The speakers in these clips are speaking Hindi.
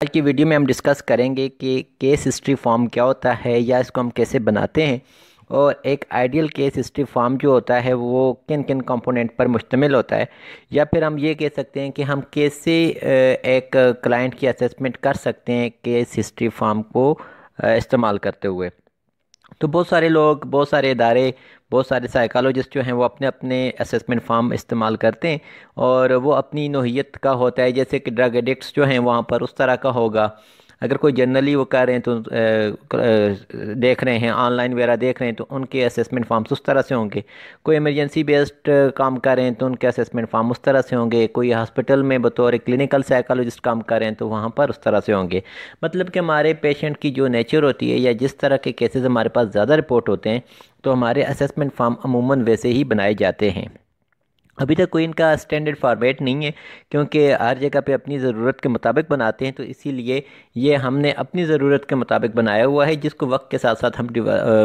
आज की वीडियो में हम डिस्कस करेंगे कि केस हिस्ट्री फॉर्म क्या होता है या इसको हम कैसे बनाते हैं, और एक आइडियल केस हिस्ट्री फॉर्म जो होता है वो किन किन कंपोनेंट पर मुश्तमिल होता है, या फिर हम ये कह सकते हैं कि हम कैसे एक क्लाइंट की असेसमेंट कर सकते हैं केस हिस्ट्री फॉर्म को इस्तेमाल करते हुए। तो बहुत सारे लोग, बहुत सारे इदारे, बहुत सारे साइकोलॉजिस्ट जो हैं वो अपने अपने असेसमेंट फॉर्म इस्तेमाल करते हैं, और वो अपनी नोहियत का होता है। जैसे कि ड्रग एडिक्ट्स जो हैं वहाँ पर उस तरह का होगा। अगर कोई जनरली वो कर रहे हैं तो देख रहे हैं ऑनलाइन वगैरह देख रहे हैं तो उनके असेसमेंट फॉर्म्स उस तरह से होंगे। कोई इमरजेंसी बेस्ड काम कर रहे हैं तो उनके असेसमेंट फॉर्म उस तरह से होंगे। कोई हॉस्पिटल में बतौर क्लिनिकल साइकोलॉजिस्ट काम कर रहे हैं तो वहाँ पर उस तरह से होंगे। मतलब कि हमारे पेशेंट की जो नेचर होती है या जिस तरह के केसेस हमारे पास ज़्यादा रिपोर्ट होते हैं तो हमारे असेसमेंट फॉर्म अमूमन वैसे ही बनाए जाते हैं। अभी तक कोई इनका स्टैंडर्ड फॉर्मेट नहीं है, क्योंकि हर जगह पे अपनी ज़रूरत के मुताबिक बनाते हैं। तो इसीलिए ये हमने अपनी ज़रूरत के मुताबिक बनाया हुआ है, जिसको वक्त के साथ साथ हम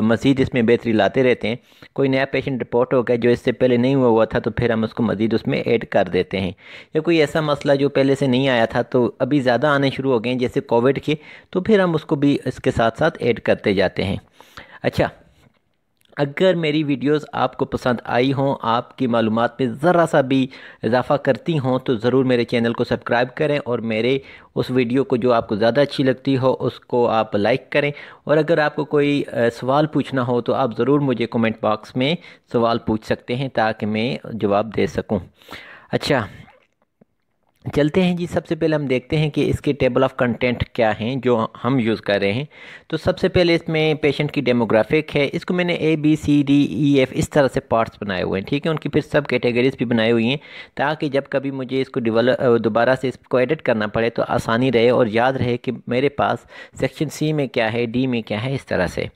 मज़ीद इसमें बेहतरी लाते रहते हैं। कोई नया पेशेंट रिपोर्ट हो गया जो इससे पहले नहीं हुआ हुआ था तो फिर हम उसको मज़ीद उसमें ऐड कर देते हैं। या कोई ऐसा मसला जो पहले से नहीं आया था तो अभी ज़्यादा आने शुरू हो गए हैं, जैसे कोविड के, तो फिर हम उसको भी इसके साथ साथ ऐड करते जाते हैं। अच्छा, अगर मेरी वीडियोस आपको पसंद आई हों, आपकी मालूमात में ज़रा सा भी इजाफ़ा करती हों, तो ज़रूर मेरे चैनल को सब्सक्राइब करें, और मेरे उस वीडियो को जो आपको ज़्यादा अच्छी लगती हो उसको आप लाइक करें। और अगर आपको कोई सवाल पूछना हो तो आप ज़रूर मुझे कमेंट बॉक्स में सवाल पूछ सकते हैं ताकि मैं जवाब दे सकूँ। अच्छा, चलते हैं जी। सबसे पहले हम देखते हैं कि इसके टेबल ऑफ कंटेंट क्या हैं जो हम यूज़ कर रहे हैं। तो सबसे पहले इसमें पेशेंट की डेमोग्राफिक है। इसको मैंने ABCDEF इस तरह से पार्ट्स बनाए हुए हैं, ठीक है। उनकी फिर सब कैटेगरीज भी बनाई हुई हैं ताकि जब कभी मुझे इसको दोबारा से इसको एडिट करना पड़े तो आसानी रहे और याद रहे कि मेरे पास सेक्शन C में क्या है, D में क्या है, इस तरह से।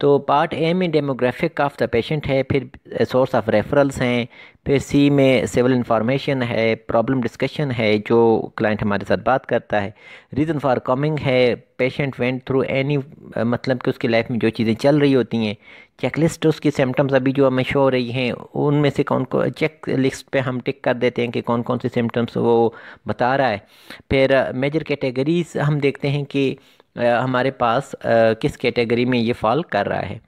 तो पार्ट A में डेमोग्राफिक ऑफ द पेशेंट है, फिर सोर्स ऑफ रेफरल्स हैं, फिर C में सिविल इंफॉर्मेशन है, प्रॉब्लम डिस्कशन है जो क्लाइंट हमारे साथ बात करता है, रीज़न फॉर कमिंग है, पेशेंट वेंट थ्रू एनी, मतलब कि उसकी लाइफ में जो चीज़ें चल रही होती हैं, चेकलिस्ट उसकी सिम्टम्स अभी जो हमें शो हो रही हैं उनमें से कौन को चेक लिस्ट पे हम टिक कर देते हैं कि कौन कौन सी सिम्टम्स वो बता रहा है। फिर मेजर कैटेगरीज हम देखते हैं कि हमारे पास किस कैटेगरी में ये फॉल कर रहा है।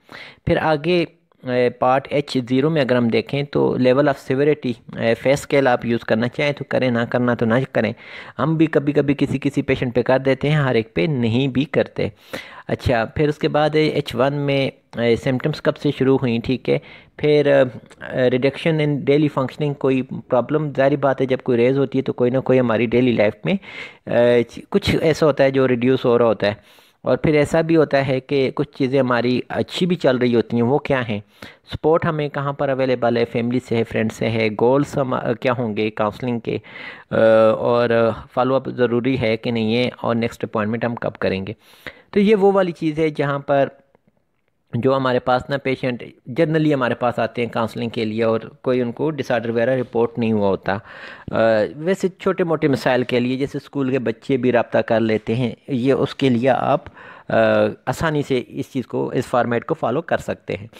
फिर आगे पार्ट H0 में अगर हम देखें तो level of severity, face scale आप यूज़ करना चाहें तो करें, ना करना तो ना करें। हम भी कभी कभी किसी किसी पेशेंट पे कर देते हैं, हर एक पे नहीं भी करते। अच्छा, फिर उसके बाद H1 में सिम्टम्स कब से शुरू हुई, ठीक है। फिर रिडक्शन इन डेली फंक्शनिंग, कोई प्रॉब्लम, जारी बात है जब कोई रेज होती है तो कोई ना कोई हमारी डेली लाइफ में कुछ ऐसा होता है जो रिड्यूस हो रहा होता है। और फिर ऐसा भी होता है कि कुछ चीज़ें हमारी अच्छी भी चल रही होती हैं, वो क्या हैं। सपोर्ट हमें कहाँ पर अवेलेबल है, फैमिली से है, फ्रेंड से है, गोल्स हम क्या होंगे काउंसलिंग के, और फॉलोअप ज़रूरी है कि नहीं है, और नेक्स्ट अपॉइंटमेंट हम कब करेंगे। तो ये वो वाली चीज़ है जहाँ पर जो हमारे पास ना पेशेंट जनरली हमारे पास आते हैं काउंसलिंग के लिए और कोई उनको डिसऑर्डर वगैरह रिपोर्ट नहीं हुआ होता। वैसे छोटे मोटे मिसाइल के लिए जैसे स्कूल के बच्चे भी रब्ता कर लेते हैं, ये उसके लिए आप आसानी से इस चीज़ को, इस फॉर्मेट को फॉलो कर सकते हैं।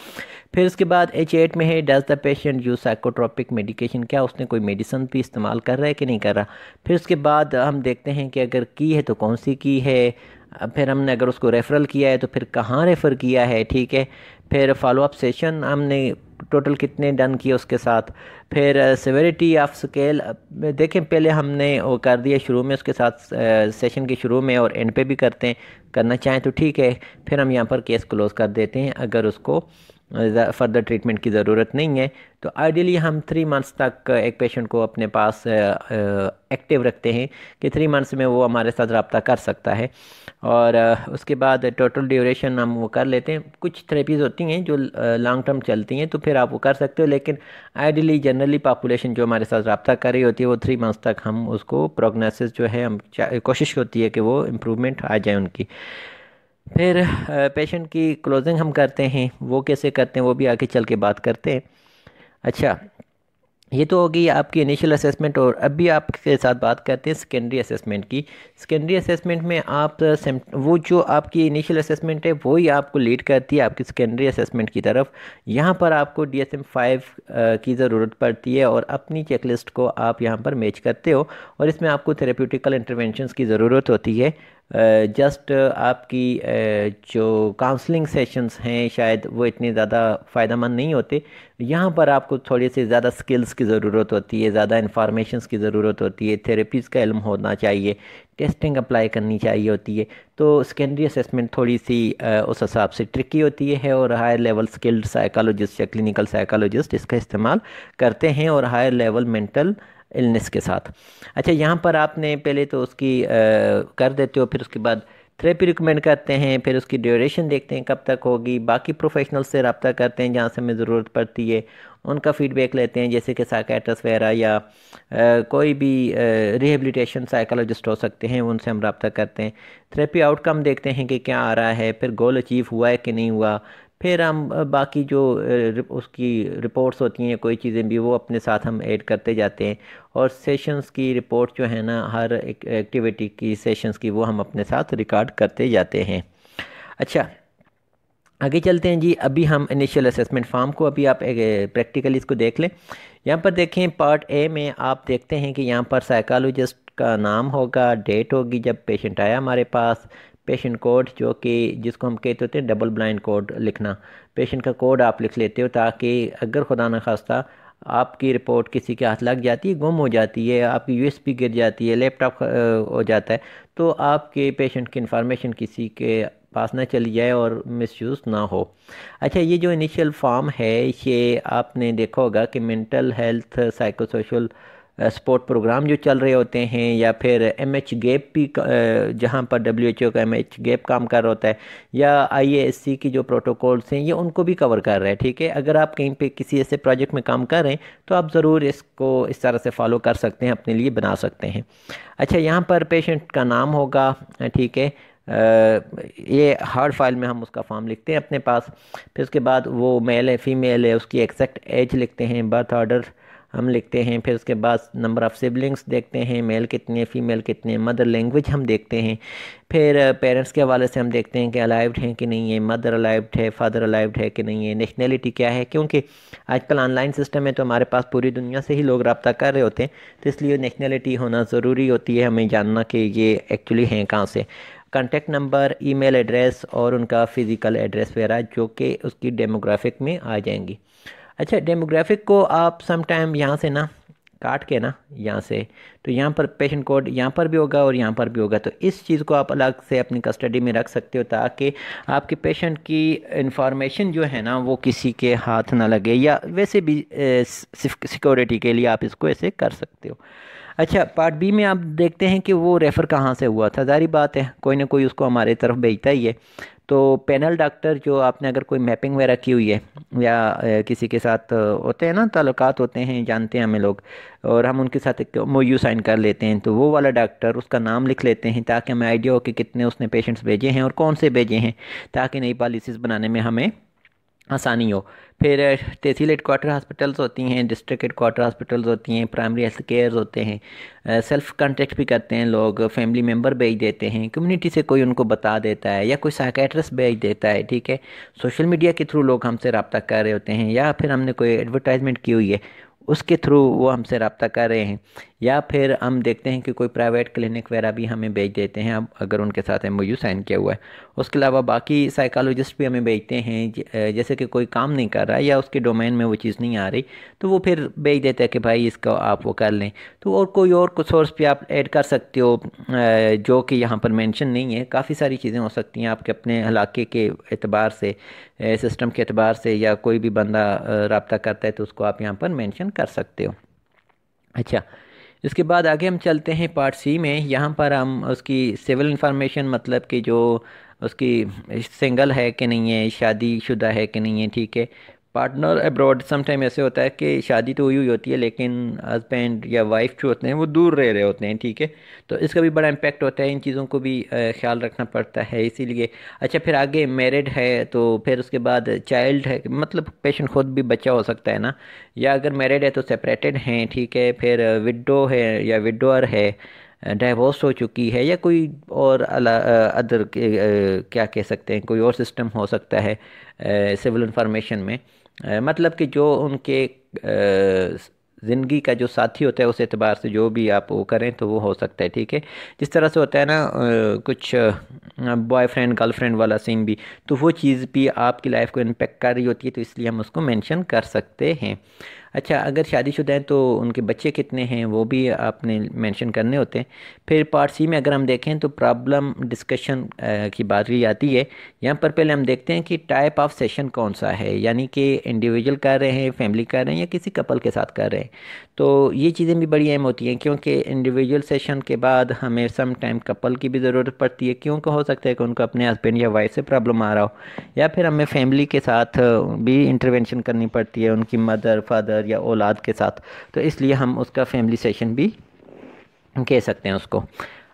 फिर उसके बाद H8 में है does the patient use psychotropic medication, क्या उसने कोई मेडिसिन भी इस्तेमाल कर रहा है कि नहीं कर रहा। फिर उसके बाद हम देखते हैं कि अगर की है तो कौन सी की है। फिर हमने अगर उसको रेफरल किया है तो फिर कहाँ रेफ़र किया है, ठीक है। फिर फॉलोअप सेशन हमने टोटल कितने डन किए उसके साथ। फिर सेवेरिटी ऑफ स्केल देखें, पहले हमने वो कर दिया शुरू में उसके साथ, सेशन के शुरू में और एंड पे भी करते हैं, करना चाहें तो ठीक है। फिर हम यहाँ पर केस क्लोज कर देते हैं अगर उसको फर्दर ट्रीटमेंट की ज़रूरत नहीं है। तो आइडियली हम 3 मंथ्स तक एक पेशेंट को अपने पास एक्टिव रखते हैं कि 3 मंथ्स में वो हमारे साथ रब्ता कर सकता है। और उसके बाद टोटल ड्यूरेशन हम वो कर लेते हैं। कुछ थेरेपीज़ होती हैं जो लॉन्ग टर्म चलती हैं तो फिर आप वो कर सकते हो, लेकिन आइडियली जनरली पॉपुलेशन जो हमारे साथ रब्ता कर रही होती है वो 3 मंथ्स तक हम उसको प्रोग्नोसिस जो है हम कोशिश होती है कि वो इम्प्रूवमेंट आ जाए उनकी। फिर पेशेंट की क्लोजिंग हम करते हैं, वो कैसे करते हैं वो भी आगे चल के बात करते हैं। अच्छा, ये तो होगी आपकी इनिशियल असेसमेंट, और अभी आपके साथ बात करते हैं सेकेंडरी असेसमेंट की। सेकेंडरी असेसमेंट में आप वो जो आपकी इनिशियल असेसमेंट है वही आपको लीड करती है आपकी सेकेंडरी असेसमेंट की तरफ। यहाँ पर आपको DSM-5 की ज़रूरत पड़ती है और अपनी चेकलिस्ट को आप यहाँ पर मैच करते हो, और इसमें आपको थेरेप्यूटिकल इंटरवेंशंस की ज़रूरत होती है जस्ट आपकी जो काउंसलिंग सेशंस हैं शायद वो इतने ज़्यादा फ़ायदेमंद नहीं होते। यहाँ पर आपको थोड़ी सी ज़्यादा स्किल्स की ज़रूरत होती है, ज़्यादा इंफॉर्मेशंस की ज़रूरत होती है, थेरेपीज़ का इल्म होना चाहिए, टेस्टिंग अप्लाई करनी चाहिए होती है। तो सेकेंडरी असेसमेंट थोड़ी सी उस हिसाब से ट्रिकी होती है और हायर लेवल स्किल्ड साइकोलॉजिस्ट या क्लिनिकल साइकोलॉजिस्ट इसका इस्तेमाल करते हैं और हायर लेवल मेंटल इलनेस के साथ। अच्छा, यहाँ पर आपने पहले तो उसकी कर देते हो, फिर उसके बाद थेरेपी रिकमेंड करते हैं, फिर उसकी ड्यूरेशन देखते हैं कब तक होगी, बाकी प्रोफेशनल से रब्ता करते हैं जहाँ से हमें ज़रूरत पड़ती है, उनका फीडबैक लेते हैं, जैसे कि साइकेट्रिस्ट वगैरह या कोई भी रिहेबिलिटेशन साइकोलॉजिस्ट हो सकते हैं, उनसे हम रब्ता करते हैं। थेरेपी आउटकम देखते हैं कि क्या आ रहा है, फिर गोल अचीव हुआ है कि नहीं हुआ। फिर हम बाकी जो उसकी रिपोर्ट्स होती हैं, कोई चीज़ें भी वो अपने साथ हम ऐड करते जाते हैं। और सेशंस की रिपोर्ट जो है ना, हर एक एक्टिविटी की सेशंस की, वो हम अपने साथ रिकॉर्ड करते जाते हैं। अच्छा, आगे चलते हैं जी। अभी हम इनिशियल असेसमेंट फॉर्म को, अभी आप प्रैक्टिकली इसको देख लें। यहाँ पर देखें, पार्ट ए में आप देखते हैं कि यहाँ पर साइकोलॉजिस्ट का नाम होगा, डेट होगी जब पेशेंट आया हमारे पास, पेशेंट कोड जो कि जिसको हम कहते होते हैं डबल ब्लाइंड कोड लिखना, पेशेंट का कोड आप लिख लेते हो ताकि अगर खुदा न खास्ता आपकी रिपोर्ट किसी के हाथ लग जाती है, गुम हो जाती है, आपकी यूएसबी गिर जाती है, लैपटॉप हो जाता है, तो आपके पेशेंट की इंफॉर्मेशन किसी के पास ना चली जाए और मिसयूज़ ना हो। अच्छा, ये जो इनिशियल फॉर्म है, ये आपने देखा होगा कि mental health psycho social support program जो चल रहे होते हैं, या फिर एमएच गैप भी जहाँ पर डब्ल्यूएचओ का एमएच गैप काम कर रहा होता है, या आईएएससी की जो प्रोटोकॉल्स हैं ये उनको भी कवर कर रहा है। ठीक है, अगर आप कहीं पे किसी ऐसे प्रोजेक्ट में काम कर रहे हैं तो आप ज़रूर इसको इस तरह से फॉलो कर सकते हैं, अपने लिए बना सकते हैं। अच्छा, यहाँ पर पेशेंट का नाम होगा, ठीक है, ये हार्ड फाइल में हम उसका फॉर्म लिखते हैं अपने पास। फिर उसके बाद वो मेल है फीमेल है, उसकी एग्जैक्ट एज लिखते हैं, बर्थ ऑर्डर हम लिखते हैं। फिर उसके बाद नंबर ऑफ़ सिबलिंग्स देखते हैं, मेल कितने फीमेल कितने, मदर लैंग्वेज हम देखते हैं। फिर पेरेंट्स के हवाले से हम देखते हैं कि अलाइव्ड हैं कि नहीं है, मदर अलाइव्ड है, फादर अलाइव्ड है कि नहीं है, नेशनैलिटी क्या है, क्योंकि आजकल ऑनलाइन सिस्टम है तो हमारे पास पूरी दुनिया से ही लोग रब्ता कर रहे होते हैं, तो इसलिए नेशनैलिटी होना ज़रूरी होती है, हमें जानना कि ये एक्चुअली हैं कहाँ से। कॉन्टैक्ट नंबर, ईमेल एड्रेस और उनका फ़िज़िकल एड्रेस वगैरह जो कि उसकी डेमोग्राफिक में आ जाएंगी। अच्छा, डेमोग्राफिक को आप सम टाइम यहाँ से ना काट के ना, यहाँ से, तो यहाँ पर पेशेंट कोड यहाँ पर भी होगा और यहाँ पर भी होगा, तो इस चीज़ को आप अलग से अपनी कस्टडी में रख सकते हो ताकि आपके पेशेंट की इंफॉर्मेशन जो है ना वो किसी के हाथ ना लगे, या वैसे भी सिक्योरिटी के लिए आप इसको ऐसे कर सकते हो। अच्छा, पार्ट बी में आप देखते हैं कि वो रेफ़र कहाँ से हुआ था। ज़ाहिर बात है कोई ना कोई उसको हमारे तरफ भेजता ही है। तो पैनल डॉक्टर जो आपने अगर कोई मैपिंग वगैरह की हुई है, या किसी के साथ होते हैं ना, ताल्लुकात होते हैं, जानते हैं हमें लोग, और हम उनके साथ एक MOU साइन कर लेते हैं, तो वो वाला डॉक्टर उसका नाम लिख लेते हैं ताकि हमें आइडिया हो कि कितने उसने पेशेंट्स भेजे हैं और कौन से भेजे हैं, ताकि नई पॉलिसीज़ बनाने में हमें आसानी हो। फिर तहसील हेडकोार्टर हॉस्पिटल्स होती हैं, डिस्ट्रिक्ट हेडकोार्टर हॉस्पिटल्स होती हैं, प्राइमरी हेल्थ केयर होते हैं, सेल्फ कांटेक्ट भी करते हैं लोग, फैमिली मेम्बर भेज देते हैं, कम्युनिटी से कोई उनको बता देता है, या कोई साइकेट्रिस्ट भेज देता है। ठीक है, सोशल मीडिया के थ्रू लोग हमसे रब्ता कर रहे होते हैं, या फिर हमने कोई एडवर्टाइजमेंट की हुई है उसके थ्रू वो हमसे रब्ता कर रहे हैं, या फिर हम देखते हैं कि कोई प्राइवेट क्लिनिक वगैरह भी हमें भेज देते हैं, अब अगर उनके साथ MOU साइन किया हुआ है। उसके अलावा बाकी साइकोलॉजिस्ट भी हमें भेजते हैं, जैसे कि कोई काम नहीं कर रहा है या उसके डोमेन में वो चीज़ नहीं आ रही, तो वो फिर भेज देता है कि भाई इसका आप वो कर लें। तो और कोई और सोर्स भी आप ऐड कर सकते हो जो कि यहाँ पर मेंशन नहीं है। काफ़ी सारी चीज़ें हो सकती हैं आपके अपने इलाके के एतबार से, सिस्टम के एतबार से, या कोई भी बंदा रब्ता करता है तो उसको आप यहाँ पर मेंशन कर सकते हो। अच्छा, इसके बाद आगे हम चलते हैं पार्ट सी में। यहाँ पर हम उसकी सिविल इंफॉर्मेशन, मतलब कि जो उसकी सिंगल है कि नहीं है, शादीशुदा है कि नहीं है, ठीक है, पार्टनर अब्रॉड। समटाइम ऐसे होता है कि शादी तो हुई हुई होती है लेकिन हस्बैंड या वाइफ जो होते हैं वो दूर रह रहे होते हैं, ठीक है, तो इसका भी बड़ा इम्पैक्ट होता है, इन चीज़ों को भी ख्याल रखना पड़ता है, इसीलिए। अच्छा, फिर आगे मैरिड है, तो फिर उसके बाद चाइल्ड है, मतलब पेशेंट खुद भी बच्चा हो सकता है ना, या अगर मैरिड है तो सेपरेटेड हैं, ठीक है, फिर विडो है या विडोअर है, डाइवोर्स हो चुकी है, या कोई और अदर क्या कह सकते हैं, कोई और सिस्टम हो सकता है सिविल इंफॉर्मेशन में, मतलब कि जो उनके ज़िंदगी का जो साथी होता है उस एतबार से जो भी आप वो करें तो वो हो सकता है, ठीक है। जिस तरह से होता है ना कुछ बॉयफ्रेंड गर्लफ्रेंड वाला सीन भी, तो वो चीज़ भी आपकी लाइफ को इम्पेक्ट कर रही होती है, तो इसलिए हम उसको मेंशन कर सकते हैं। अच्छा, अगर शादीशुदा हैं तो उनके बच्चे कितने हैं वो भी आपने मेंशन करने होते हैं। फिर पार्ट सी में अगर हम देखें तो प्रॉब्लम डिस्कशन की बारी आती है। यहाँ पर पहले हम देखते हैं कि टाइप ऑफ सेशन कौन सा है, यानी कि इंडिविजुअल कर रहे हैं, फैमिली कर रहे हैं, या किसी कपल के साथ कर रहे हैं। तो ये चीज़ें भी बड़ी अहम होती हैं, क्योंकि इंडिविजुअल सेशन के बाद हमें सम टाइम कपल की भी ज़रूरत पड़ती है, क्योंकि हो सकता है कि उनको अपने हस्बैंड या वाइफ से प्रॉब्लम आ रहा हो, या फिर हमें फैमिली के साथ भी इंटरवेंशन करनी पड़ती है, उनकी मदर फादर या औलाद के साथ। तो इसलिए हम उसका फैमिली सेशन भी कह सकते हैं उसको।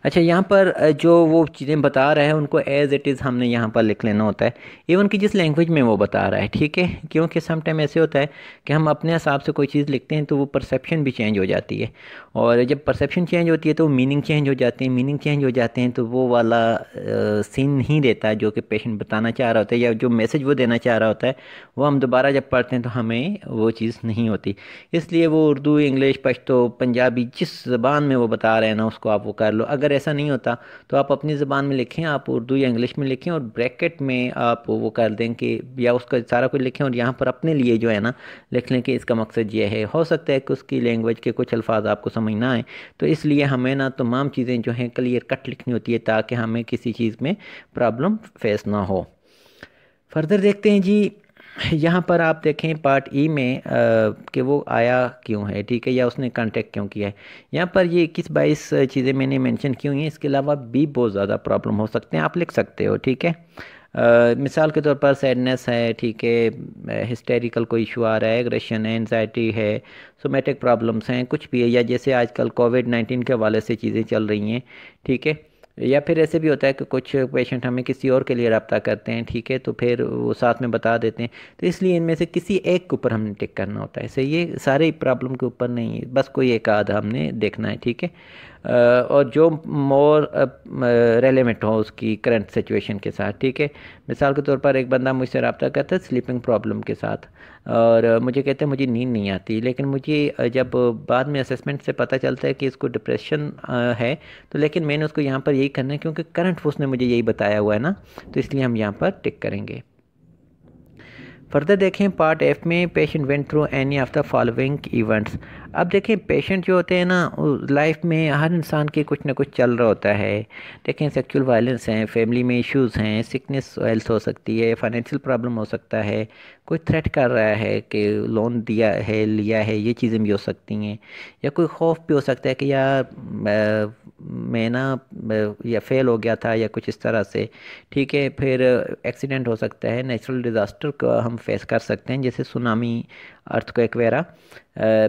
अच्छा, यहाँ पर जो वो चीज़ें बता रहा है उनको एज इट इज़ हमने यहाँ पर लिख लेना होता है, इवन कि जिस लैंग्वेज में वो बता रहा है, ठीक है। क्योंकि सम टाइम ऐसे होता है कि हम अपने हिसाब से कोई चीज़ लिखते हैं तो वो परसेप्शन भी चेंज हो जाती है, और जब परसेप्शन चेंज होती है तो मीनिंग चेंज हो जाते हैं, मीनिंग चेंज हो जाते हैं तो वो वाला सीन नहीं रहता जो कि पेशेंट बताना चाह रहा होता है, या जो मैसेज वो देना चाह रहा होता है वो हम दोबारा जब पढ़ते हैं तो हमें वो चीज़ नहीं होती। इसलिए वो उर्दू इंग्लिश पश्तो पंजाबी जिस ज़बान में वो बता रहे हैं ना उसको आप वो कर लो। अगर ऐसा नहीं होता तो आप अपनी ज़बान में लिखें, आप उर्दू या इंग्लिश में लिखें और ब्रैकेट में आप वो कर दें कि, या उसका सारा कुछ लिखें और यहाँ पर अपने लिए जो है ना लिख लें कि इसका मकसद ये है। हो सकता है कि उसकी लैंग्वेज के कुछ अल्फाज आपको समझ ना आए, तो इसलिए हमें ना तमाम चीज़ें जो हैं क्लियर कट लिखनी होती है ताकि हमें किसी चीज़ में प्रॉब्लम फेस ना हो। फर्दर देखते हैं जी। यहाँ पर आप देखें पार्ट ई में कि वो आया क्यों है, ठीक है, या उसने कांटेक्ट क्यों किया है। यहाँ पर ये 21-22 चीज़ें मैंने मेंशन की हुई हैं, इसके अलावा भी बहुत ज़्यादा प्रॉब्लम हो सकते हैं, आप लिख सकते हो, ठीक है। मिसाल के तौर पर सैडनेस है, ठीक है, हिस्टेरिकल कोई इशू आ रहा है, एग्रेशन है, एनजाइटी है, सोमेटिक प्रॉब्लम्स हैं, कुछ भी है, या जैसे आजकल कोविड-19 के हवाले से चीज़ें चल रही हैं, ठीक है। या फिर ऐसे भी होता है कि कुछ पेशेंट हमें किसी और के लिए रब्ता करते हैं, ठीक है, तो फिर वो साथ में बता देते हैं, तो इसलिए इनमें से किसी एक के ऊपर हमने टिक करना होता है। सही, ये सारे प्रॉब्लम के ऊपर नहीं है, बस कोई एक आधा हमने देखना है, ठीक है। और जो मोर रेलेवेंट हो उसकी करंट सिचुएशन के साथ, ठीक है। मिसाल के तौर पर एक बंदा मुझसे रब्ता करता है स्लीपिंग प्रॉब्लम के साथ, और मुझे कहते हैं मुझे नींद नहीं आती, लेकिन मुझे जब बाद में असेसमेंट से पता चलता है कि इसको डिप्रेशन है, तो लेकिन मैंने उसको यहाँ पर यही करना है क्योंकि करंट उसने मुझे यही बताया हुआ है ना, तो इसलिए हम यहाँ पर टिक करेंगे। फर्दर देखें पार्ट एफ में, patient went through any of the following events. अब देखें पेशेंट जो होते हैं ना लाइफ में हर इंसान के कुछ ना कुछ चल रहा होता है। देखें सेक्सुअल वायलेंस हैं, फैमिली में इश्यूज़ हैं, सिकनेस हेल्थ हो सकती है, फाइनेंशियल प्रॉब्लम हो सकता है, कोई थ्रेट कर रहा है कि लोन दिया है लिया है, ये चीज़ें भी हो सकती हैं, या कोई खौफ भी हो सकता है कि यार मैं ना या फेल हो गया था या कुछ इस तरह से, ठीक है। फिर एक्सीडेंट हो सकता है, नेचुरल डिज़ास्टर का हम फेस कर सकते हैं जैसे सुनामी, अर्थक्वेक वगैरह।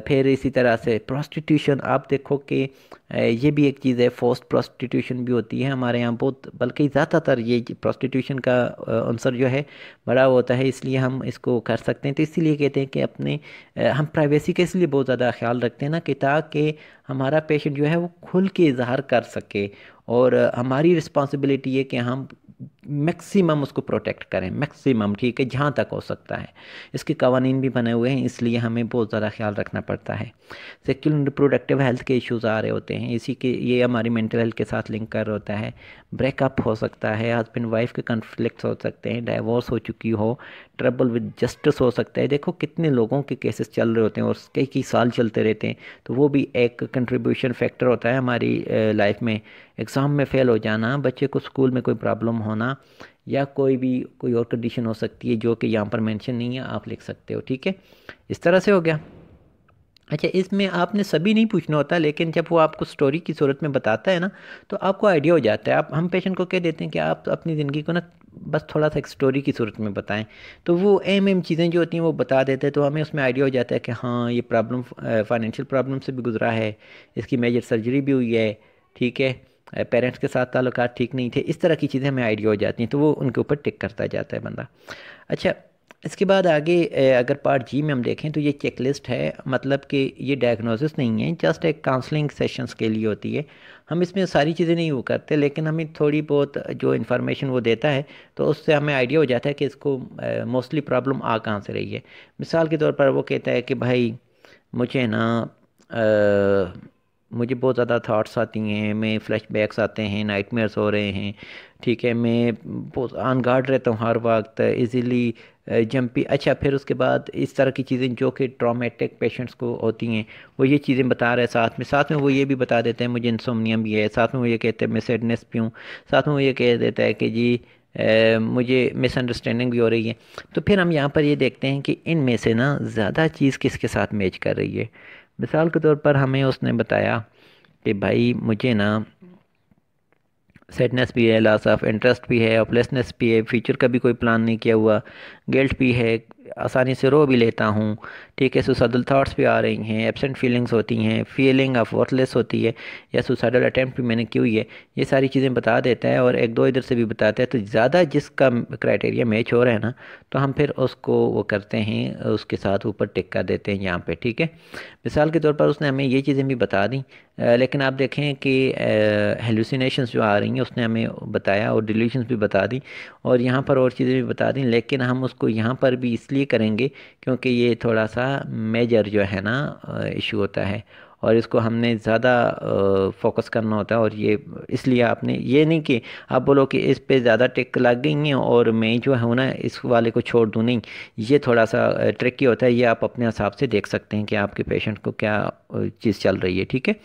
फिर इसी तरह से प्रोस्टिट्यूशन, आप देखो कि ये भी एक चीज़ है, फोर्स्ड प्रोस्टिट्यूशन भी होती है हमारे यहाँ बहुत, बल्कि ज़्यादातर ये प्रोस्टिट्यूशन का आंसर जो है बड़ा होता है, इसलिए हम इसको कर सकते हैं। तो इसीलिए कहते हैं कि अपने हम प्राइवेसी का इसलिए बहुत ज़्यादा ख्याल रखते हैं ना कि ताकि हमारा पेशेंट जो है वो खुल के इजहार कर सके, और हमारी रिस्पॉन्सिबिलिटी है कि हम मैक्सिमम उसको प्रोटेक्ट करें, मैक्सिमम, ठीक है, जहाँ तक हो सकता है। इसके कवानीन भी बने हुए हैं, इसलिए हमें बहुत ज़्यादा ख्याल रखना पड़ता है। सेक्सुअल एंड रिप्रोडक्टिव हेल्थ के इश्यूज़ आ रहे होते हैं, इसी के ये हमारी मेंटल हेल्थ के साथ लिंक कर होता है। ब्रेकअप हो सकता है, हस्बैंड वाइफ के कन्फ्लिक्ट हो सकते हैं, डाइवोर्स हो चुकी हो, ट्रबल विद जस्टिस हो सकता है। देखो कितने लोगों के केसेस चल रहे होते हैं और कई कई साल चलते रहते हैं, तो वो भी एक कंट्रीब्यूशन फैक्टर होता है हमारी लाइफ में। एग्ज़ाम में फ़ेल हो जाना, बच्चे को स्कूल में कोई प्रॉब्लम होना, या कोई और कंडीशन हो सकती है जो कि यहाँ पर मेंशन नहीं है, आप लिख सकते हो, ठीक है। इस तरह से हो गया। अच्छा, इसमें आपने सभी नहीं पूछना होता, लेकिन जब वो आपको स्टोरी की सूरत में बताता है ना तो आपको आइडिया हो जाता है। आप हम पेशेंट को कह देते हैं कि आप अपनी ज़िंदगी को ना बस थोड़ा सा एक स्टोरी की सूरत में बताएं, तो वो अहम चीज़ें जो होती हैं वो बता देते हैं, तो हमें उसमें आइडिया हो जाता है कि हाँ ये प्रॉब्लम फाइनेंशियल प्रॉब्लम से भी गुजरा है, इसकी मेजर सर्जरी भी हुई है, ठीक है, पेरेंट्स के साथ ताल्लुकात ठीक नहीं थे, इस तरह की चीज़ें हमें आइडिया हो जाती हैं, तो वो उनके ऊपर टिक करता जाता है बंदा। अच्छा, इसके बाद आगे अगर पार्ट जी में हम देखें तो ये चेकलिस्ट है, मतलब कि ये डायग्नोसिस नहीं है, जस्ट एक काउंसलिंग सेशंस के लिए होती है। हम इसमें सारी चीज़ें नहीं वो करते, लेकिन हमें थोड़ी बहुत जो इन्फॉर्मेशन वो देता है तो उससे हमें आइडिया हो जाता है कि इसको मोस्टली प्रॉब्लम आ कहाँ से रही है। मिसाल के तौर पर वो कहता है कि भाई मुझे ना अ, मुझे बहुत ज़्यादा थॉट्स आती हैं, मैं फ्लैशबैक्स आते हैं, नाइटमेयर्स हो रहे हैं। ठीक है, मैं बहुत ऑन गार्ड रहता हूँ हर वक्त, इजीली जंपी। अच्छा, फिर उसके बाद इस तरह की चीज़ें जो कि ट्रॉमेटिक पेशेंट्स को होती हैं, वो ये चीज़ें बता रहे हैं साथ में वो ये भी बता देते हैं मुझे इंसोम्निया भी है, साथ में वो ये कहते हैं मैं सैडनेस भी हूँ, साथ में वो ये कह देता है कि जी मुझे मिसअंडरस्टैंडिंग भी हो रही है। तो फिर हम यहाँ पर ये देखते हैं कि इनमें से ना ज़्यादा चीज़ किसके साथ मैच कर रही है। मिसाल के तौर पर हमें उसने बताया कि भाई मुझे ना सैडनेस भी है, लॉस ऑफ इंटरेस्ट भी है, होपलेसनेस भी है, फ्यूचर का भी कोई प्लान नहीं किया हुआ, गिल्ट भी है, आसानी से रो भी लेता हूँ। ठीक है, सुसाइडल थॉट्स भी आ रही हैं, एब्सेंट फीलिंग्स होती हैं, फीलिंग ऑफ वर्थलेस होती है, या सुसाइडल अटेम्प्ट भी मैंने की हुई है। ये सारी चीज़ें बता देता है और एक दो इधर से भी बताता है। तो ज़्यादा जिसका क्राइटेरिया मैच हो रहा है ना, तो हम फिर उसको वो करते हैं, उसके साथ ऊपर टिक कर देते हैं यहाँ पे। ठीक है, मिसाल के तौर पर उसने हमें ये चीज़ें भी बता दी, लेकिन आप देखें कि हेलुसिनेशंस जो आ रही हैं उसने हमें बताया, और डिल्यूशंस भी बता दी, और यहाँ पर और चीज़ें भी बता दी, लेकिन हम उसको यहाँ पर भी इसलिए करेंगे क्योंकि ये थोड़ा सा मेजर जो है ना इशू होता है, और इसको हमने ज़्यादा फोकस करना होता है। और ये इसलिए आपने ये नहीं कि आप बोलो कि इस पे ज़्यादा टिक लग गई हैं और मैं जो हूँ ना इस वाले को छोड़ दूँ, नहीं। ये थोड़ा सा ट्रिकी होता है, ये आप अपने हिसाब से देख सकते हैं कि आपके पेशेंट को क्या चीज़ चल रही है। ठीक है।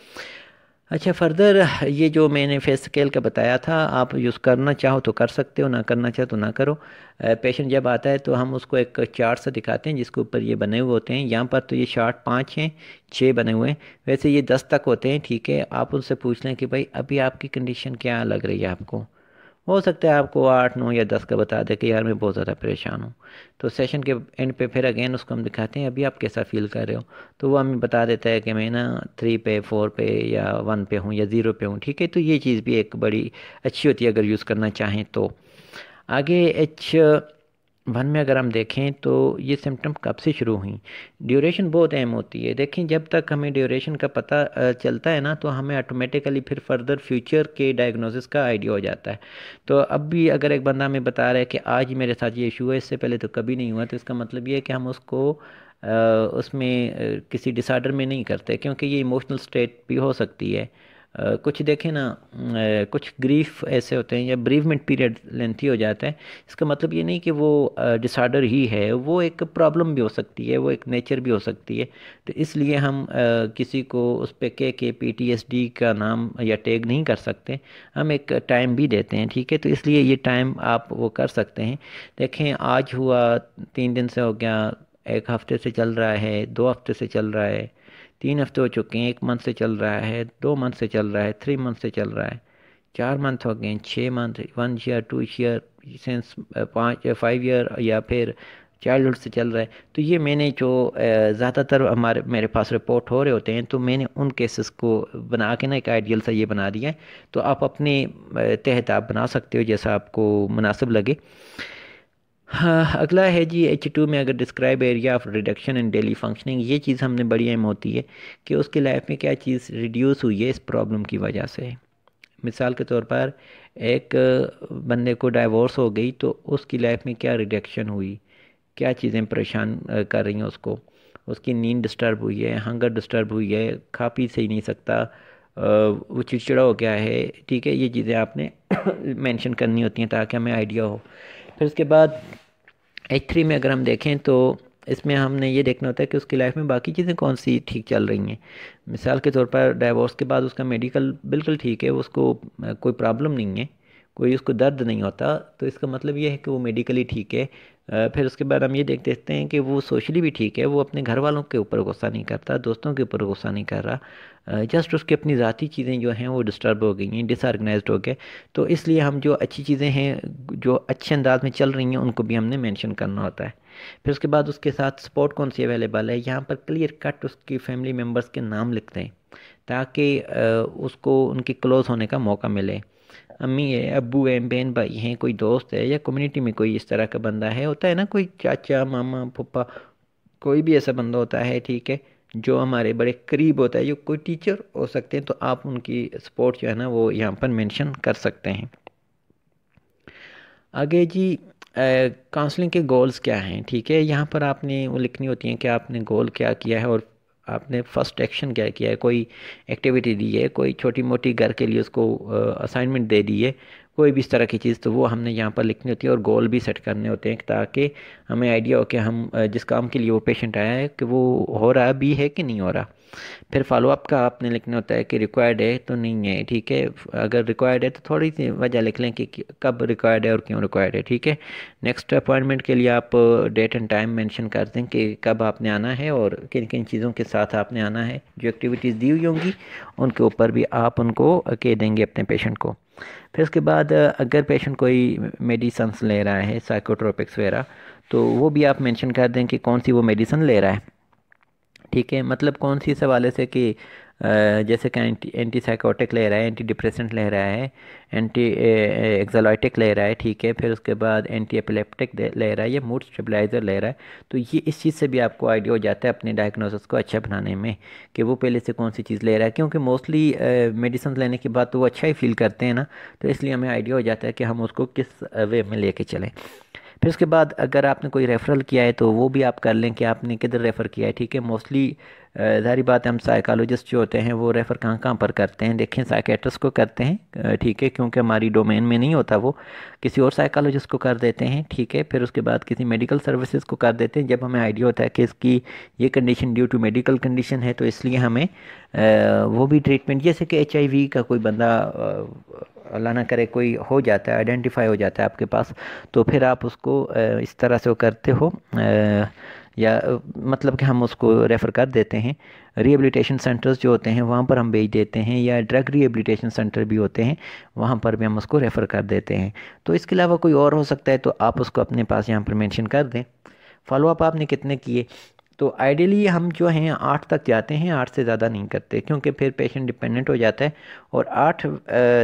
अच्छा, फर्दर ये जो मैंने फेस स्केल का बताया था, आप यूज़ करना चाहो तो कर सकते हो, ना करना चाहो तो ना करो। पेशेंट जब आता है तो हम उसको एक चार्ट से दिखाते हैं जिसके ऊपर ये बने हुए होते हैं। यहाँ पर तो ये चार्ट 5 हैं, 6 बने हुए हैं, वैसे ये 10 तक होते हैं। ठीक है, आप उनसे पूछ लें कि भाई अभी आपकी कंडीशन क्या लग रही है आपको। हो सकता है आपको 8, 9 या 10 का बता दे कि यार मैं बहुत ज़्यादा परेशान हूँ। तो सेशन के एंड पे फिर अगेन उसको हम दिखाते हैं अभी आप कैसा फील कर रहे हो। तो वो हमें बता देता है कि मैं ना 3 पे, 4 पे, या 1 पे हूँ, या 0 पे हूँ। ठीक है, तो ये चीज़ भी एक बड़ी अच्छी होती है अगर यूज़ करना चाहें तो। आगे H1 में अगर हम देखें तो ये सिम्टम कब से शुरू हुई। ड्यूरेशन बहुत अहम होती है। देखें, जब तक हमें ड्यूरेशन का पता चलता है ना, तो हमें ऑटोमेटिकली फिर फर्दर फ्यूचर के डायग्नोसिस का आइडिया हो जाता है। तो अब भी अगर एक बंदा हमें बता रहा है कि आज ही मेरे साथ ये इशू है, इससे पहले तो कभी नहीं हुआ, तो इसका मतलब ये है कि हम उसको उसमें किसी डिसऑर्डर में नहीं करते, क्योंकि ये इमोशनल स्टेट भी हो सकती है। कुछ देखें ना, कुछ ग्रीफ ऐसे होते हैं या ब्रीवमेंट पीरियड लेंथी हो जाता है। इसका मतलब ये नहीं कि वो डिसऑर्डर ही है, वो एक प्रॉब्लम भी हो सकती है, वो एक नेचर भी हो सकती है। तो इसलिए हम किसी को उस पे के PTSD का नाम या टैग नहीं कर सकते। हम एक टाइम भी देते हैं। ठीक है, तो इसलिए ये टाइम आप वो कर सकते हैं। देखें, आज हुआ, 3 दिन से हो गया, 1 हफ्ते से चल रहा है, 2 हफ्ते से चल रहा है, 3 हफ्ते हो चुके हैं, 1 मंथ से चल रहा है, 2 मंथ से चल रहा है, 3 मंथ से चल रहा है, 4 मंथ हो गए, 6 month, 1 year, 2 year, since 5 year, या फिर चाइल्डहुड से चल रहा है। तो ये मैंने जो ज़्यादातर मेरे पास रिपोर्ट हो रहे होते हैं, तो मैंने उन केसेस को बना के ना एक आइडियल सा ये बना दिया है। तो आप अपने तहत आप बना सकते हो जैसा आपको मुनासिब लगे। हाँ, अगला है जी H2 में, अगर describe area of reduction in daily functioning, ये चीज़ हमने बड़ी अहम होती है कि उसकी लाइफ में क्या चीज़ रिड्यूस हुई है इस प्रॉब्लम की वजह से। मिसाल के तौर पर एक बंदे को डाइवोर्स हो गई, तो उसकी लाइफ में क्या रिडक्शन हुई, क्या चीज़ें परेशान कर रही हैं उसको। उसकी नींद डिस्टर्ब हुई है, हंगर डिस्टर्ब हुई है, खा पी सही नहीं सकता, वो चिड़चिड़ा हो गया है। ठीक है, ये चीज़ें आपने मेंशन करनी होती हैं ताकि हमें आइडिया हो। फिर उसके बाद H3 में अगर हम देखें तो इसमें हमने ये देखना होता है कि उसकी लाइफ में बाकी चीज़ें कौन सी ठीक चल रही हैं। मिसाल के तौर पर डाइवोर्स के बाद उसका मेडिकल बिल्कुल ठीक है, उसको कोई प्रॉब्लम नहीं है, कोई उसको दर्द नहीं होता, तो इसका मतलब ये है कि वो मेडिकली ठीक है। फिर उसके बाद हम ये देख देखते हैं कि वो सोशली भी ठीक है, वो अपने घर वालों के ऊपर गुस्सा नहीं करता, दोस्तों के ऊपर गुस्सा नहीं कर रहा, जस्ट उसकी अपनी ज़ाती चीज़ें जो हैं वो डिस्टर्ब हो गई हैं, डिसऑर्गेनाइज्ड हो गए। तो इसलिए हम जो अच्छी चीज़ें हैं जो अच्छे अंदाज में चल रही हैं उनको भी हमने मेंशन करना होता है। फिर उसके बाद उसके साथ सपोर्ट कौन सी अवेलेबल है, यहाँ पर क्लियर कट उसकी फैमिली मेम्बर्स के नाम लिखते हैं ताकि उसको उनके क्लोज होने का मौका मिले। अम्मी है, अब्बू है, बहन भाई हैं, कोई दोस्त है, या कम्युनिटी में कोई इस तरह का बंदा है, होता है ना, कोई चाचा, मामा, पप्पा, कोई भी ऐसा बंदा होता है। ठीक है, जो हमारे बड़े करीब होता है, जो कोई टीचर हो सकते हैं, तो आप उनकी सपोर्ट जो है ना वो यहाँ पर मेंशन कर सकते हैं। आगे जी, काउंसलिंग के गोल्स क्या हैं। ठीक है, यहाँ पर आपने वो लिखनी होती हैं कि आपने गोल क्या किया है, और आपने फर्स्ट एक्शन क्या किया है, कोई एक्टिविटी दी है, कोई छोटी मोटी घर के लिए उसको असाइनमेंट दे दी है, कोई भी इस तरह की चीज़, तो वो हमने यहाँ पर लिखनी होती है और गोल भी सेट करने होते हैं ताकि हमें आइडिया हो कि हम जिस काम के लिए वो पेशेंट आया है कि वो हो रहा भी है कि नहीं हो रहा। फिर फॉलोअप का आपने लिखना होता है कि रिक्वायर्ड है तो नहीं है, ठीक है। अगर रिक्वायर्ड है तो थोड़ी सी वजह लिख लें कि कब रिक्वायर्ड है और क्यों रिक्वायर्ड है, ठीक है। नेक्स्ट अपॉइंटमेंट के लिए आप डेट एंड टाइम मेंशन कर दें कि कब आपने आना है और किन किन चीज़ों के साथ आपने आना है। जो एक्टिविटीज़ दी हुई होंगी उनके ऊपर भी आप उनको कह देंगे अपने पेशेंट को। फिर उसके बाद अगर पेशेंट कोई मेडिसन्स ले रहा है, साइकोट्रोपिक्स वगैरह, तो वो भी आप मेंशन कर दें कि कौन सी वो मेडिसिन ले रहा है, ठीक है। मतलब कौन सी इस हवाले से कि जैसे कि एंटी साइकोटिक ले रहा है, एंटी डिप्रेसेंट ले रहा है, एंटी एक्सालाइटिक ले रहा है, ठीक है। फिर उसके बाद एंटी एपिलेप्टिक ले रहा है या मूड स्टेबलाइज़र ले रहा है। तो ये इस चीज़ से भी आपको आइडिया हो जाता है अपने डायग्नोसिस को अच्छा बनाने में कि वो पहले से कौन सी चीज़ ले रहा है, क्योंकि मोस्टली मेडिसिन लेने के बाद तो वो अच्छा ही फील करते हैं ना, तो इसलिए हमें आइडिया हो जाता है कि हम उसको किस वे में लेके चलें। फिर उसके बाद अगर आपने कोई रेफरल किया है तो वो भी आप कर लें कि आपने किधर रेफ़र किया है, ठीक है। मोस्टली ज़ाहिर बात है हम साइकोलॉजिस्ट जो होते हैं वो रेफ़र कहाँ कहाँ पर करते हैं, देखें साइकेट्रिस्ट को करते हैं, ठीक है, क्योंकि हमारी डोमेन में नहीं होता, वो किसी और साइकोलॉजिस्ट को कर देते हैं, ठीक है। फिर उसके बाद किसी मेडिकल सर्विसेज को कर देते हैं जब हमें आइडिया होता है कि इसकी ये condition due to medical condition है, तो इसलिए हमें वो भी ट्रीटमेंट, जैसे कि HIV का कोई बंदा अल्लाह ना करे कोई हो जाता है, आइडेंटिफाई हो जाता है आपके पास, तो फिर आप उसको इस तरह से वो करते हो, या मतलब कि हम उसको रेफ़र कर देते हैं। रिहेबिलिटेशन सेंटर्स जो होते हैं वहाँ पर हम भेज देते हैं, या ड्रग रिहेबिलिटेशन सेंटर भी होते हैं, वहाँ पर भी हम उसको रेफ़र कर देते हैं। तो इसके अलावा कोई और हो सकता है तो आप उसको अपने पास यहाँ पर मेंशन कर दें। फॉलोअप आपने कितने किए, तो आइडियली हम जो हैं 8 तक जाते हैं, 8 से ज़्यादा नहीं करते क्योंकि फिर पेशेंट डिपेंडेंट हो जाता है। और 8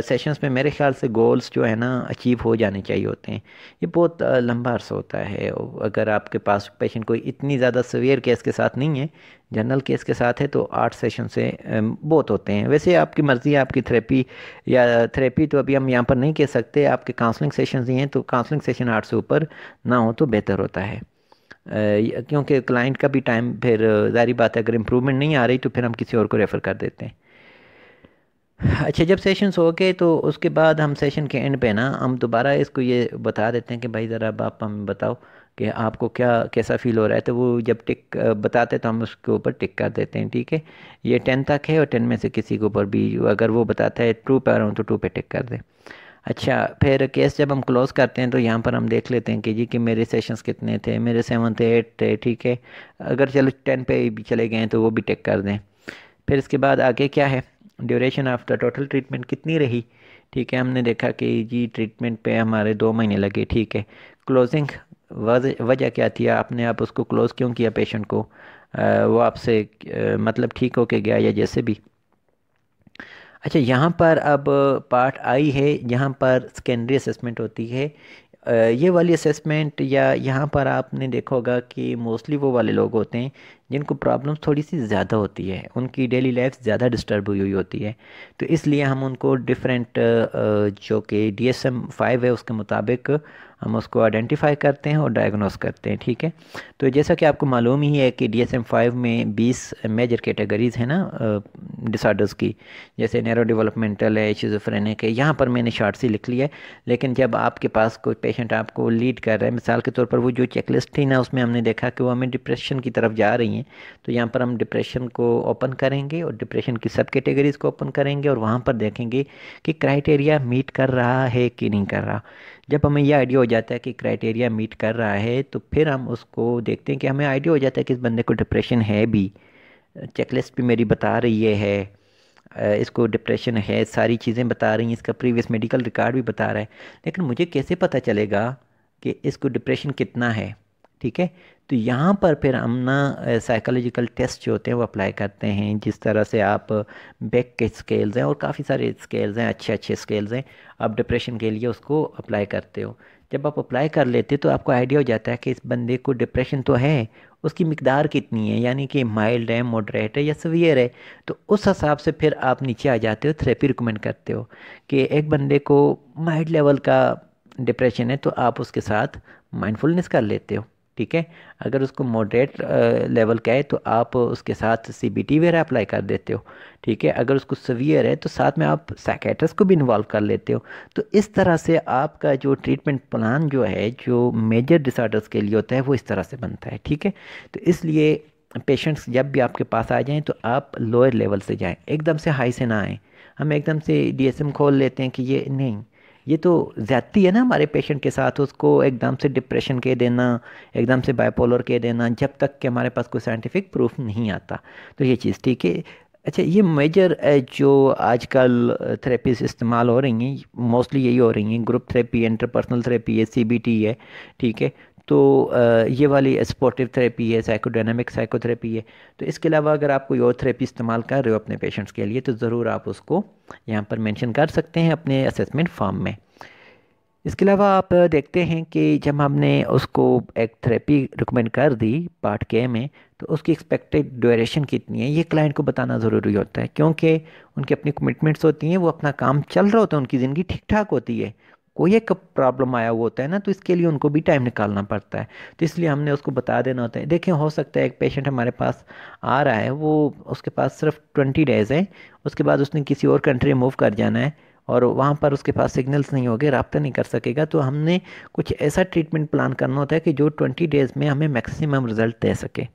सेशंस में मेरे ख्याल से गोल्स जो है ना अचीव हो जाने चाहिए होते हैं। ये बहुत लंबा अर्सा होता है। और अगर आपके पास पेशेंट कोई इतनी ज़्यादा सीवियर केस के साथ नहीं है, जनरल केस के साथ है, तो 8 सेशन से बहुत होते हैं। वैसे आपकी मर्ज़ी है, आपकी थेरेपी या थेरेपी तो अभी हम यहाँ पर नहीं कह सकते, आपके काउंसलिंग सेशन ही हैं, तो काउंसलिंग सेशन 8 से ऊपर ना हो तो बेहतर होता है। क्योंकि क्लाइंट का भी टाइम, फिर ज़ाहिर बात है अगर इम्प्रूवमेंट नहीं आ रही तो फिर हम किसी और को रेफ़र कर देते हैं। अच्छा, जब सेशंस हो गए तो उसके बाद हम सेशन के एंड पे ना हम दोबारा इसको ये बता देते हैं कि भाई ज़रा अब आप हमें बताओ कि आपको क्या कैसा फ़ील हो रहा है। तो वो जब टिक बताते तो हम उसके ऊपर टिक कर देते हैं, ठीक है। ये 10 तक है और 10 में से किसी के ऊपर भी अगर वो बताता है ट्रू पे आ रहा हूँ तो 2 पे टिक कर दें। अच्छा, फिर केस जब हम क्लोज़ करते हैं तो यहाँ पर हम देख लेते हैं कि जी कि मेरे सेशंस कितने थे, मेरे 7 थे, 8 थे, ठीक है। अगर चलो 10 पे भी चले गए हैं तो वो भी टिक कर दें। फिर इसके बाद आगे क्या है, duration of the total treatment कितनी रही, ठीक है। हमने देखा कि जी ट्रीटमेंट पे हमारे 2 महीने लगे, ठीक है। क्लोजिंग वजह क्या थी, आपने आप उसको क्लोज़ क्यों किया पेशेंट को, वो आपसे मतलब ठीक होके गया या जैसे भी। अच्छा, यहाँ पर अब पार्ट आई है, यहाँ पर सेकेंडरी असेसमेंट होती है। ये वाली असेसमेंट या यहाँ पर आपने देखा होगा कि मोस्टली वो वाले लोग होते हैं जिनको प्रॉब्लम्स थोड़ी सी ज़्यादा होती है, उनकी डेली लाइफ ज़्यादा डिस्टर्ब हुई हुई होती है। तो इसलिए हम उनको डिफरेंट जो कि DSM-5 है उसके मुताबिक हम उसको आइडेंटिफाई करते हैं और डायग्नोस करते हैं, ठीक है। तो जैसा कि आपको मालूम ही है कि DSM-5 में 20 मेजर कैटेगरीज़ हैं ना डिसऑर्डर्स की, जैसे नैरो डेवलपमेंटल है, शिज़ोफ्रेनिक है। यहाँ पर मैंने शॉर्ट सी लिख लिया है, लेकिन जब आपके पास कोई पेशेंट आपको लीड कर रहा है, मिसाल के तौर पर वो जो चेकलिस्ट थी ना उसमें हमने देखा कि वो हमें डिप्रेशन की तरफ जा रही हैं, तो यहाँ पर हम डिप्रेशन को ओपन करेंगे और डिप्रेशन की सब कैटेगरीज़ को ओपन करेंगे और वहाँ पर देखेंगे कि क्राइटेरिया मीट कर रहा है कि नहीं कर रहा। जब हमें यह आइडिया हो जाता है कि क्राइटेरिया मीट कर रहा है तो फिर हम उसको देखते हैं कि हमें आइडिया हो जाता है कि इस बंदे को डिप्रेशन है भी, चेकलिस्ट भी मेरी बता रही है इसको डिप्रेशन है, सारी चीज़ें बता रही हैं, इसका प्रीवियस मेडिकल रिकॉर्ड भी बता रहा है, लेकिन मुझे कैसे पता चलेगा कि इसको डिप्रेशन कितना है, ठीक है। तो यहाँ पर फिर हम ना साइकोलॉजिकल टेस्ट जो होते हैं वो अप्लाई करते हैं, जिस तरह से आप बेक के स्केल्स हैं और काफ़ी सारे स्केल्स हैं, अच्छे अच्छे स्केल्स हैं, आप डिप्रेशन के लिए उसको अप्लाई करते हो। जब आप अप्लाई कर लेते हो तो आपको आइडिया हो जाता है कि इस बंदे को डिप्रेशन तो है, उसकी मिकदार कितनी है, यानी कि माइल्ड है, मॉडरेट है या सीवियर है। तो उस हिसाब से फिर आप नीचे आ जाते हो, थेरेपी रिकमेंड करते हो कि एक बंदे को माइल्ड लेवल का डिप्रेशन है तो आप उसके साथ माइंडफुलनेस कर लेते हो, ठीक है। अगर उसको मॉडरेट लेवल का है तो आप उसके साथ CBT वगैरह अप्लाई कर देते हो, ठीक है। अगर उसको सवियर है तो साथ में आप साइकेट्रिस्ट को भी इन्वॉल्व कर लेते हो। तो इस तरह से आपका जो ट्रीटमेंट प्लान जो है, जो मेजर डिसऑर्डर्स के लिए होता है, वो इस तरह से बनता है, ठीक है। तो इसलिए पेशेंट्स जब भी आपके पास आ जाएं तो आप लोअर लेवल से जाएं, एकदम से हाई से ना आएँ। हम एकदम से DSM खोल लेते हैं कि ये नहीं, ये तो ज़्यादती है ना हमारे पेशेंट के साथ। उसको एकदम से डिप्रेशन कह देना, एकदम से बाइपोलर कह देना, जब तक कि हमारे पास कोई साइंटिफिक प्रूफ नहीं आता। तो ये चीज़ ठीक है। अच्छा, ये मेजर जो आजकल थेरेपीज इस्तेमाल हो रही हैं, मोस्टली यही हो रही हैं। ग्रुप थेरेपी, इंटरपर्सनल थेरेपी है, CBT है, ठीक है। तो ये वाली स्पोर्टिव थेरेपी है, साइकोडायनामिक साइकोथेरेपी है। तो इसके अलावा अगर आप कोई और थेरेपी इस्तेमाल कर रहे हो अपने पेशेंट्स के लिए, तो ज़रूर आप उसको यहाँ पर मेंशन कर सकते हैं अपने असेसमेंट फॉर्म में। इसके अलावा आप देखते हैं कि जब हमने उसको एक थेरेपी रिकमेंड कर दी पार्ट के में, तो उसकी एक्सपेक्टेड ड्यूरेशन कितनी है ये क्लाइंट को बताना ज़रूरी होता है, क्योंकि उनकी अपनी कमिटमेंट्स होती हैं, वो अपना काम चल रहा होता है, उनकी ज़िंदगी ठीक ठाक होती है। कोई एक प्रॉब्लम आया हुआ होता है ना, तो इसके लिए उनको भी टाइम निकालना पड़ता है। तो इसलिए हमने उसको बता देना होता है। देखें, हो सकता है एक पेशेंट हमारे पास आ रहा है, वो उसके पास सिर्फ 20 डेज़ है, उसके बाद उसने किसी और कंट्री मूव कर जाना है, और वहाँ पर उसके पास सिग्नल्स नहीं होंगे, राब्ता नहीं कर सकेगा। तो हमने कुछ ऐसा ट्रीटमेंट प्लान करना होता है कि जो 20 डेज़ में हमें मैक्सिमम रिजल्ट दे सके।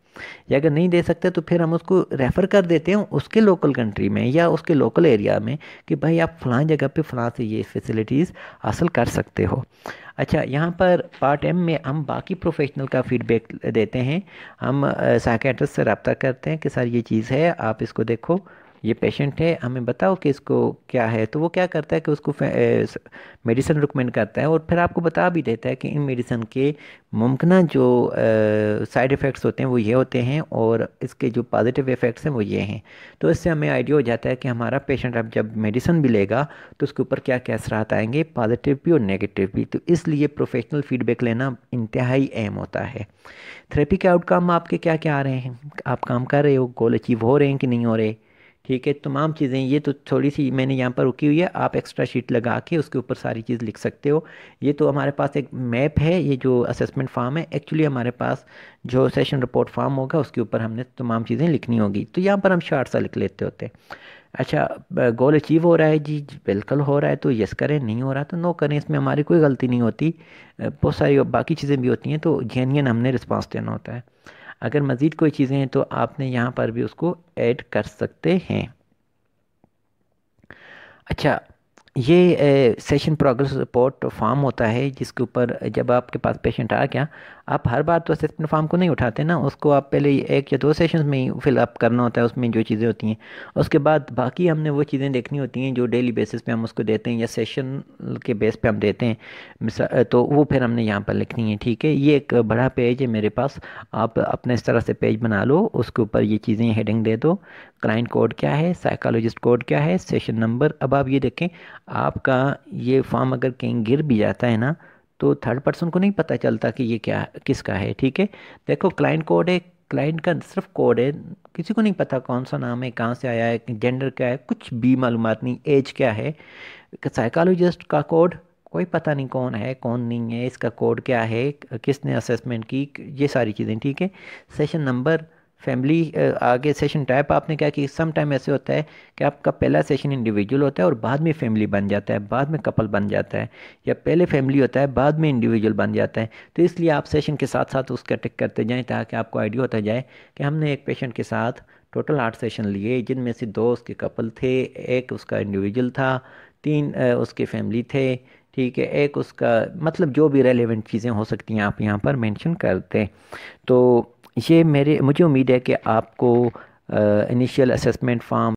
या अगर नहीं दे सकते तो फिर हम उसको रेफ़र कर देते हैं उसके लोकल कंट्री में या उसके लोकल एरिया में, कि भाई आप फ़लाँ जगह पे फ़लाँ से ये फैसिलिटीज़ हासिल कर सकते हो। अच्छा, यहाँ पर पार्ट M में हम बाकी प्रोफेशनल का फीडबैक देते हैं। हम साइकेट्रिस्ट से रब्ता करते हैं कि सर ये चीज़ है, आप इसको देखो, ये पेशेंट है, हमें बताओ कि इसको क्या है। तो वो क्या करता है कि उसको मेडिसिन रिकमेंड करता है, और फिर आपको बता भी देता है कि इन मेडिसिन के मुमकिन जो साइड इफ़ेक्ट्स होते हैं वो ये होते हैं, और इसके जो पॉजिटिव इफ़ेक्ट्स हैं वो ये हैं। तो इससे हमें आइडिया हो जाता है कि हमारा पेशेंट अब जब मेडिसिन भी लेगा तो उसके ऊपर क्या क्या असरात आएंगे, पॉजिटिव भी और नेगेटिव भी। तो इसलिए प्रोफेशनल फीडबैक लेना इंतहाई अहम होता है। थेरेपी के आउटकम आपके क्या क्या आ रहे हैं, आप काम कर रहे हो, गोल अचीव हो रहे हैं कि नहीं हो रहे, ठीक है। तमाम चीज़ें ये तो थोड़ी सी मैंने यहाँ पर रुकी हुई है, आप एक्स्ट्रा शीट लगा के उसके ऊपर सारी चीज़ लिख सकते हो। ये तो हमारे पास एक मैप है, ये जो असेसमेंट फॉर्म है, एक्चुअली हमारे पास जो सेशन रिपोर्ट फॉर्म होगा उसके ऊपर हमने तमाम चीज़ें लिखनी होगी। तो यहाँ पर हम शॉर्ट सा लिख लेते होते हैं। अच्छा, गोल अचीव हो रहा है जी, बिल्कुल हो रहा है तो यस करें, नहीं हो रहा तो नो करें, इसमें हमारी कोई गलती नहीं होती। बहुत सारी बाकी चीज़ें भी होती हैं, तो जेन्युइन हमने रिस्पॉन्स देना होता है। अगर मज़ीद कोई चीज़ें हैं तो आपने यहाँ पर भी उसको ऐड कर सकते हैं। अच्छा, ये सेशन प्रोग्रेस रिपोर्ट फॉर्म होता है, जिसके ऊपर जब आपके पास पेशेंट आ गया, आप हर बार तो असेसमेंट फॉर्म को नहीं उठाते ना, उसको आप पहले 1 या 2 सेशंस में ही फिलअप करना होता है, उसमें जो चीज़ें होती हैं। उसके बाद बाकी हमने वो चीज़ें देखनी होती हैं जो डेली बेसिस पे हम उसको देते हैं या सेशन के बेस पे हम देते हैं। तो वो फिर हमने यहाँ पर लिखनी है, ठीक है। ये एक बड़ा पेज है मेरे पास, आप अपने इस तरह से पेज बना लो, उसके ऊपर ये चीज़ें हेडिंग दे दो, क्लाइंट कोड क्या है, साइकोलॉजिस्ट कोड क्या है, सेशन नंबर। अब आप ये देखें, आपका ये फॉर्म अगर कहीं गिर भी जाता है ना, तो थर्ड पर्सन को नहीं पता चलता कि ये क्या किसका है, ठीक है। देखो, क्लाइंट कोड है, क्लाइंट का सिर्फ कोड है, किसी को नहीं पता कौन सा नाम है, कहाँ से आया है, जेंडर क्या है, कुछ भी मालूमात नहीं, एज क्या है। साइकोलॉजिस्ट का कोड कोई पता नहीं कौन है कौन नहीं है, इसका कोड क्या है, किसने असेसमेंट की, ये सारी चीज़ें, ठीक है। सेशन नंबर, फैमिली, आगे सेशन टाइप आपने क्या कि सम टाइम ऐसे होता है कि आपका पहला सेशन इंडिविजुअल होता है और बाद में फैमिली बन जाता है, बाद में कपल बन जाता है, या पहले फैमिली होता है बाद में इंडिविजुअल बन जाता है। तो इसलिए आप सेशन के साथ साथ उसका टिक करते जाएं, ताकि आपको आइडिया होता जाए कि हमने एक पेशेंट के साथ टोटल 8 सेशन लिए, जिनमें से 2 उसके कपल थे, एक उसका इंडिविजुअल था, 3 उसके फैमिली थे, ठीक है। एक उसका, मतलब जो भी रेलेवेंट चीज़ें हो सकती हैं आप यहाँ पर मेंशन कर दें। तो ये मुझे उम्मीद है कि आपको इनिशियल असेसमेंट फॉर्म